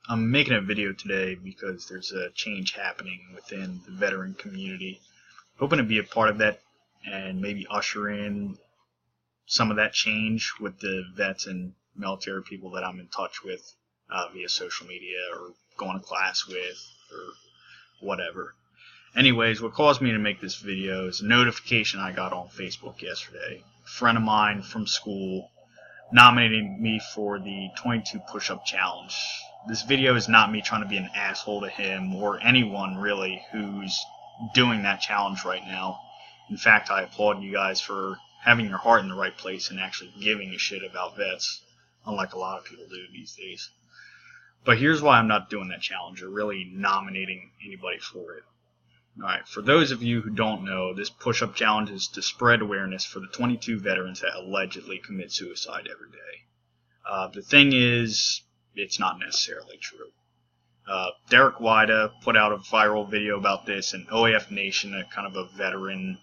I'm making a video today because there's a change happening within the veteran community. Hoping to be a part of that and maybe usher in some of that change with the vets and military people that I'm in touch with via social media or going to class with or whatever. Anyways, what caused me to make this video is a notification I got on Facebook yesterday. A friend of mine from school nominated me for the 22 push-up challenge. This video is not me trying to be an asshole to him or anyone really who's doing that challenge right now. In fact, I applaud you guys for having your heart in the right place and actually giving a shit about vets, unlike a lot of people do these days. But here's why I'm not doing that challenge or really nominating anybody for it. Alright, for those of you who don't know, this push-up challenge is to spread awareness for the 22 veterans that allegedly commit suicide every day. The thing is, it's not necessarily true. Derek Wida put out a viral video about this, and OAF Nation, a kind of a veteran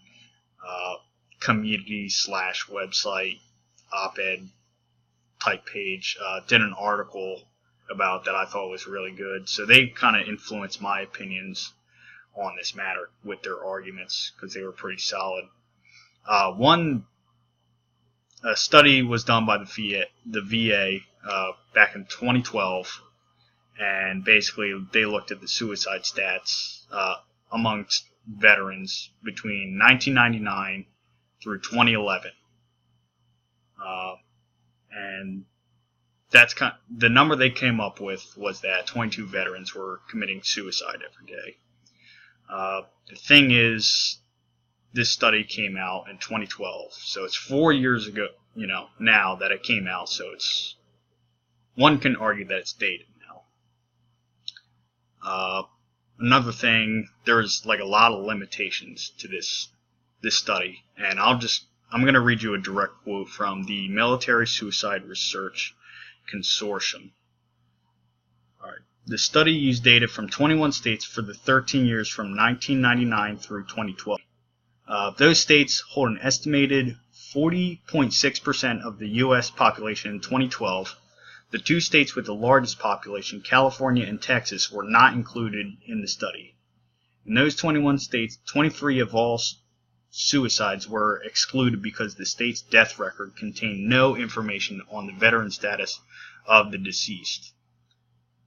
community / website op-ed type page, did an article about that I thought was really good. So they kind of influenced my opinions on this matter with their arguments because they were pretty solid. A study was done by the VA back in 2012, and basically they looked at the suicide stats amongst veterans between 1999 through 2011, and that's the number they came up with was that 22 veterans were committing suicide every day. The thing is, this study came out in 2012, so it's 4 years ago, now that it came out, so one can argue that it's dated now. Another thing, there's like a lot of limitations to this study, and I'm going to read you a direct quote from the Military Suicide Research Consortium. The study used data from 21 states for the 13 years from 1999 through 2012. Those states hold an estimated 40.6% of the U.S. population in 2012. The two states with the largest population, California and Texas, were not included in the study. In those 21 states, 23 of all suicides were excluded because the state's death record contained no information on the veteran status of the deceased.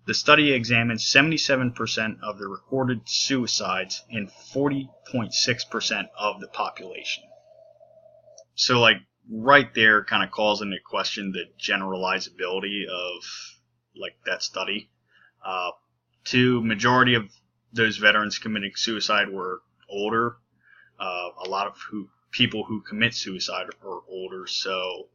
The study examined 77% of the recorded suicides in 40.6% of the population. So, right there kind of calls into question the generalizability of, that study. Majority of those veterans committing suicide were older. A lot of people who commit suicide are older, so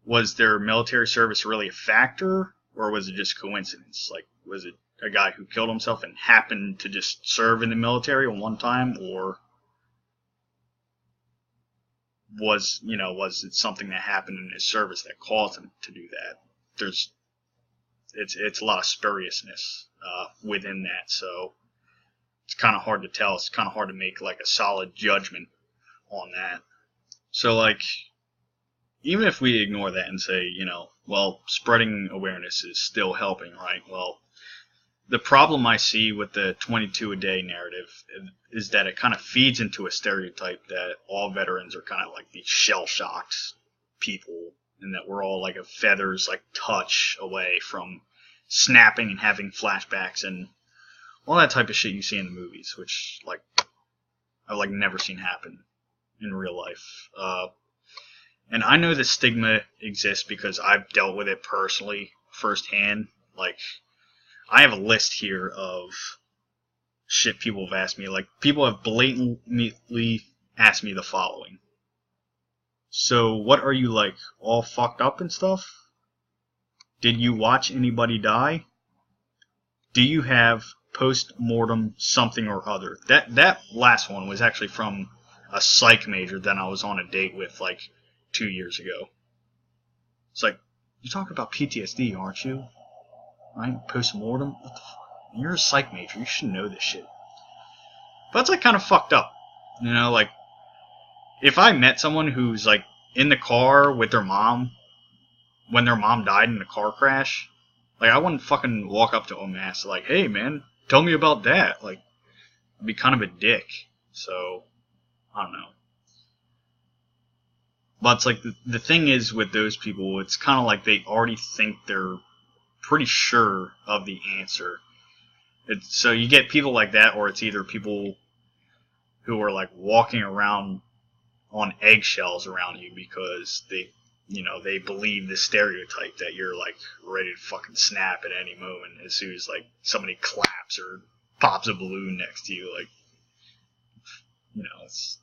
was their military service really a factor? Or was it just coincidence? Was it a guy who killed himself and happened to just serve in the military at one time? Or was it something that happened in his service that caused him to do that? It's a lot of spuriousness within that, so it's kind of hard to tell. It's kind of hard to make a solid judgment on that. So even if we ignore that and say, spreading awareness is still helping, right? Well, the problem I see with the 22 a day narrative is that it kind of feeds into a stereotype that all veterans are kind of like these shell-shocked people, and that we're all a feather's touch away from snapping and having flashbacks and all that type of shit you see in the movies, which I've never seen happen in real life. And I know the stigma exists because I've dealt with it personally, firsthand. I have a list here of shit people have asked me. People have blatantly asked me the following. So, what are you all fucked up and stuff? Did you watch anybody die? Do you have post-mortem something or other? That last one was actually from a psych major that I was on a date with 2 years ago. It's you're talking about PTSD, aren't you? Right? Post-mortem? What the You're a psych major. You should know this shit. But it's kind of fucked up. If I met someone who's in the car with their mom when their mom died in a car crash, Like, I wouldn't fucking walk up to him and ask, like, hey, man, tell me about that. Like, I'd be kind of a dick. So, I don't know. But it's like, the thing is with those people, it's kind of like they already think they're pretty sure of the answer. So you get people like that, or it's either people who are like walking around on eggshells around you because they believe the stereotype that you're like ready to fucking snap at any moment as soon as like somebody claps or pops a balloon next to you. Like, it's,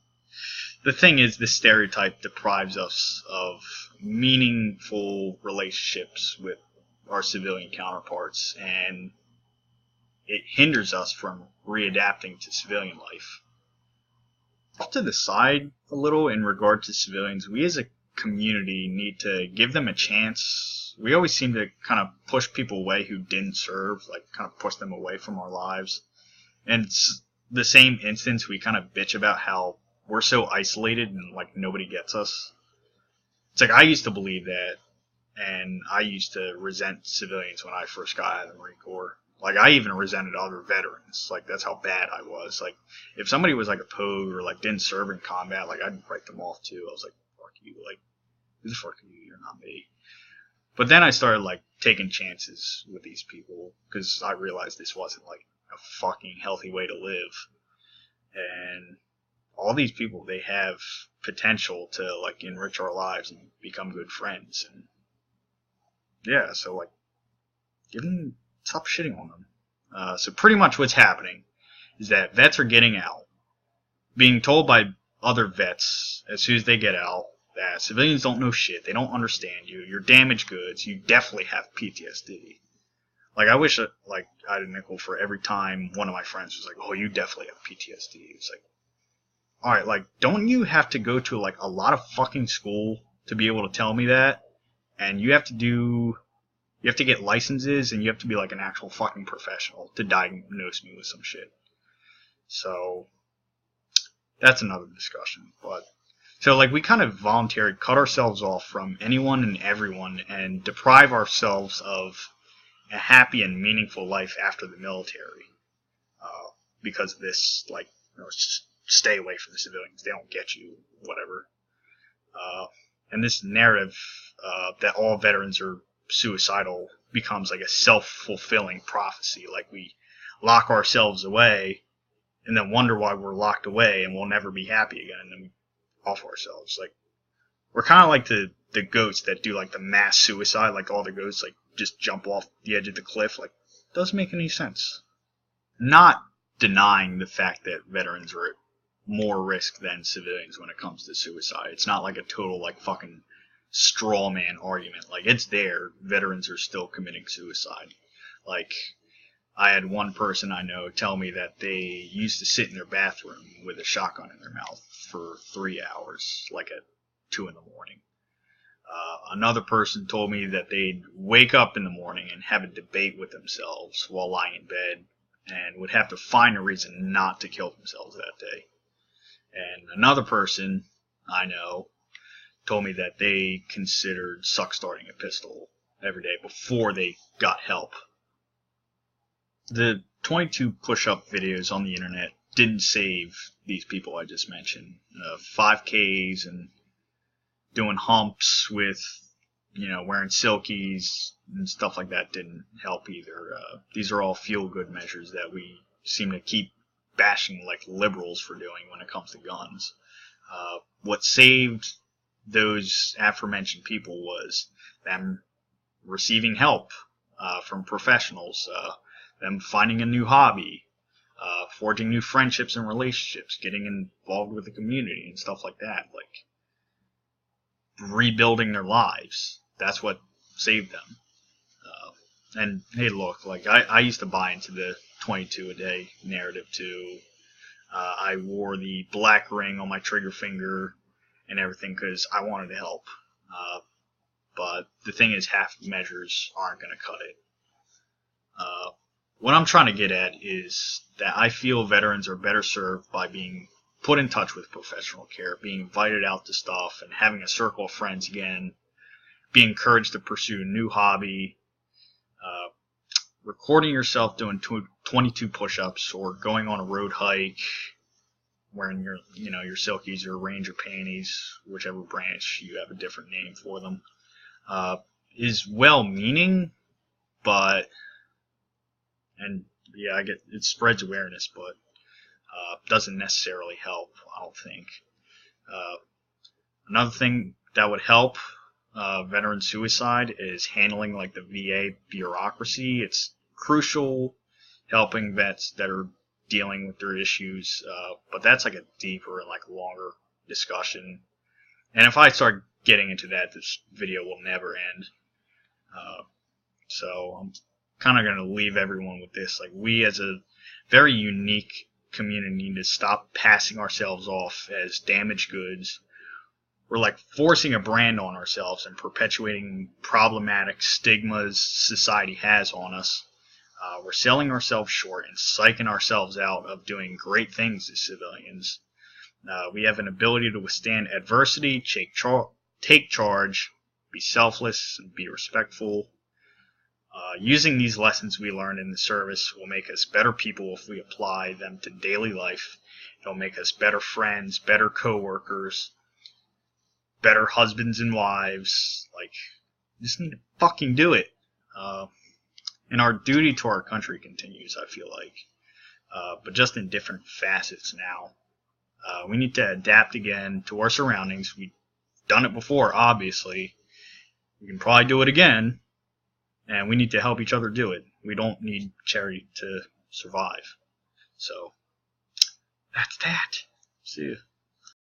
the thing is, the stereotype deprives us of meaningful relationships with our civilian counterparts, and it hinders us from readapting to civilian life. Off to the side a little in regard to civilians, we as a community need to give them a chance. We always seem to kind of push people away who didn't serve, like kind of push them away from our lives. And it's the same instance we kind of bitch about how we're so isolated and like nobody gets us. It's like I used to believe that, and I used to resent civilians when I first got out of the Marine Corps. Like, I even resented other veterans. Like, that's how bad I was. Like, if somebody was, like, a pogue or, like, didn't serve in combat, like, I'd write them off, too. I was like, fuck you. Like, who the fuck are you? You're not me. But then I started, like, taking chances with these people because I realized this wasn't, like, a fucking healthy way to live. And all these people, they have potential to, like, enrich our lives and become good friends. And, yeah, so, like, stop shitting on them. So pretty much what's happening is that vets are getting out, being told by other vets as soon as they get out that civilians don't know shit, they don't understand you, you're damaged goods, you definitely have PTSD. Like, I wish I had a nickel for every time one of my friends was like, oh, you definitely have PTSD. It's like, alright, like, don't you have to go to, like, a lot of fucking school to be able to tell me that? And you have to get licenses, and you have to be like an actual fucking professional to diagnose me with some shit. So, that's another discussion. But, so like we kind of voluntarily cut ourselves off from anyone and everyone and deprive ourselves of a happy and meaningful life after the military. Because of this, like, just stay away from the civilians, they don't get you, whatever. And this narrative that all veterans are suicidal becomes like a self-fulfilling prophecy. Like, we lock ourselves away and then wonder why we're locked away and we'll never be happy again, and then we off ourselves. Like, we're kind of like the goats that do like the mass suicide, like all the goats like just jump off the edge of the cliff. Like, doesn't make any sense. Not denying the fact that veterans are at more risk than civilians when it comes to suicide. It's not like a total like fucking straw man argument. Like, it's there. Veterans are still committing suicide. Like, I had one person I know tell me that they used to sit in their bathroom with a shotgun in their mouth for 3 hours, like at 2 in the morning. Another person told me that they'd wake up in the morning and have a debate with themselves while lying in bed and would have to find a reason not to kill themselves that day. And another person I know told me that they considered suck-starting a pistol every day before they got help. The 22 push-up videos on the internet didn't save these people I just mentioned. 5Ks and doing humps with, wearing silkies and stuff like that didn't help either. These are all feel-good measures that we seem to keep bashing like liberals for doing when it comes to guns. What saved those aforementioned people was them receiving help from professionals, them finding a new hobby, forging new friendships and relationships, getting involved with the community and stuff like that, like rebuilding their lives. That's what saved them. And hey, look, like I used to buy into the 22 a day narrative too. I wore the black ring on my trigger finger and everything because I wanted to help. But the thing is, half measures aren't going to cut it. What I'm trying to get at is that I feel veterans are better served by being put in touch with professional care, being invited out to stuff, and having a circle of friends again, being encouraged to pursue a new hobby, recording yourself doing 22 push-ups or going on a road hike wearing your silkies or Ranger panties, whichever branch you have a different name for them, is well-meaning, but I get it spreads awareness, but doesn't necessarily help, I don't think. Another thing that would help veteran suicide is handling like the VA bureaucracy. It's crucial helping vets that are dealing with their issues, but that's like a deeper and like longer discussion. And if I start getting into that, this video will never end. So I'm kind of going to leave everyone with this. Like, we as a very unique community need to stop passing ourselves off as damaged goods. We're like forcing a brand on ourselves and perpetuating problematic stigmas society has on us. We're selling ourselves short and psyching ourselves out of doing great things as civilians. We have an ability to withstand adversity, take charge, be selfless, and be respectful. Using these lessons we learned in the service will make us better people if we apply them to daily life. It'll make us better friends, better co-workers, better husbands and wives. Like, just need to fucking do it. And our duty to our country continues, I feel like. But just in different facets now. We need to adapt again to our surroundings. We've done it before, obviously. We can probably do it again. And we need to help each other do it. We don't need charity to survive. So, that's that. See ya.